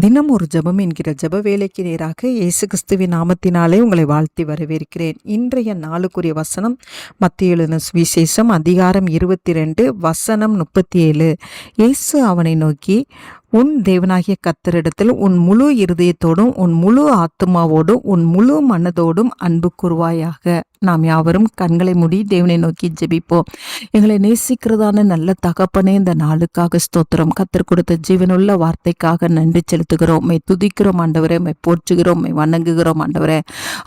தினம் ஒரு ஜெபம் என்கிற ஜெப வேலைக்கு நேராக இயேசு கிறிஸ்துவின் நாமத்தினாலே உங்களை வாழ்த்தி வரவேற்கிறேன். இன்றைய நாளுக்குரிய வசனம் மத்தேயு எழுதின சுவிசேஷம் அதிகாரம் 22 வசனம் 37. இயேசு அவனை நோக்கி, உன் தேவனாகிய கர்த்தரிடத்தில் உன் முழு இருதயத்தோடும் உன் முழு ஆத்துமாவோடும் உன் முழு மனதோடும் அன்பு கூர்வாயாக. நாம் யாவரும் கண்களை மூடி தேவனை நோக்கி ஜெபிப்போம். எங்களை நேசிக்கிறதான நல்ல தகப்பனே, இந்த நாளுக்காக ஸ்தோத்திரம். கர்த்தர் கொடுத்த ஜீவனுள்ள வார்த்தைக்காக நன்றி செலுத்துகிறோம். மை துதிக்கிறோம் ஆண்டவரே, மை போற்றுகிறோம், மை வணங்குகிறோம் ஆண்டவரே.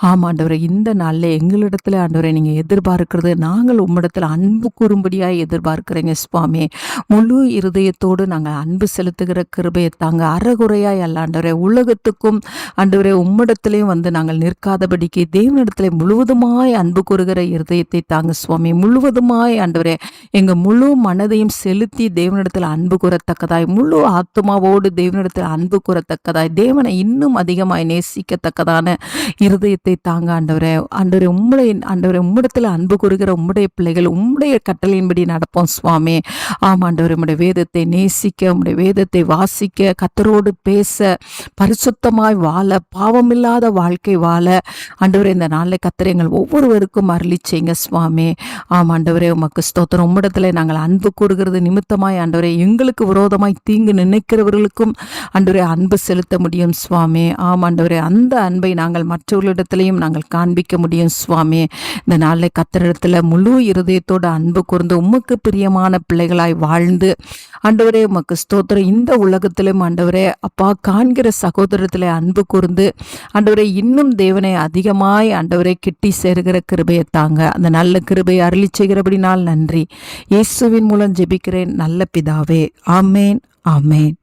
ஆமாம் ஆண்டவரே, இந்த நாளில் எங்களிடத்துல ஆண்டவரே நீங்கள் எதிர்பார்க்கிறது, நாங்கள் உம்மிடத்தில் அன்பு கூறும்படியாக எதிர்பார்க்கிறீங்க சுவாமி. முழு இருதயத்தோடு நாங்கள் அன்பு செலுத்துகிற கிருபையை தாங்க. அறகுறையாய் அல்ல ஆண்டவரே, உலகத்துக்கும் ஆண்டவரே உம்மிடத்திலையும் நாங்கள் நிற்காதபடிக்கு தேவனிடத்திலே முழுவதுமாய் அன்பு கூறுகிற இருதயத்தை தாங்க சுவாமி. முழுவதுமாய் ஆண்டவரே எங்கள் முழு மனதையும் செலுத்தி தேவனிடத்தில் அன்பு கூறத்தக்கதாய், முழு ஆத்மாவோடு தேவனிடத்தில் அன்பு கூறத்தக்கதாய், தேவனை இன்னும் அதிகமாய் நேசிக்கத்தக்கதான இருதயத்தை தாங்க ஆண்டவரே. ஆண்டவரே உம்மிடத்தில் அன்பு கூறுகிற உம்முடைய பிள்ளைகள் உம்முடைய கட்டளையின்படி நடப்போம் சுவாமி. ஆமாண்டவரே, உம்முடைய வேதத்தை நேசிக்க, உம்முடைய வேதத்தை வாசிக்க, கர்த்தரோடு பேச, பரிசுத்தமாய் வாழ, பாவமில்லாத வாழ்க்கை வாழ ஆண்டவரே இந்த நாளில் கர்த்தர் எங்கள் ஒவ்வொருவருக்கும் அருளி செய்யுங்க சுவாமி. ஆமாண்டவரே, உமக்கு ஸ்தோத்திரம். உம்மிடத்தில் நாங்கள் அன்பு கூறுகிறது நிமித்தமாய் ஆண்டவரே எங்களுக்கு விரோதமாய் தீங்கு நினைக்கிறவர்களுக்கும் ஆண்டவரே அன்பு செலுத்த முடியும் சுவாமி. ஆமாண்டவரே, அந்த அன்பை நாங்கள் மற்றவர்களிடத்திலையும் நாங்கள் காண்பிக்க முடியும் சுவாமி. இந்த நாளில் கர்த்தரிடத்தில் முழு இருதயத்தோடு அன்பு கூர்ந்து உமக்கு பிரியமான பிள்ளைகளாய் வாழ்ந்து ஆண்டவரே உமக்கு ஸ்தோத்திரம். இந்த உலகத்திலும் ஆண்டவரே அப்பா காண்கிற சகோதரத்தில் அன்பு கூர்ந்து ஆண்டவரே இன்னும் தேவனை அதிகமாய் ஆண்டவரை கிட்டி சேருகிற கிருபையை தாங்க. அந்த நல்ல கிருபையை அருளி செய்கிறபடினால் நன்றி. இயேசுவின் மூலம் ஜெபிக்கிறேன் நல்ல பிதாவே. ஆமேன், ஆமேன்.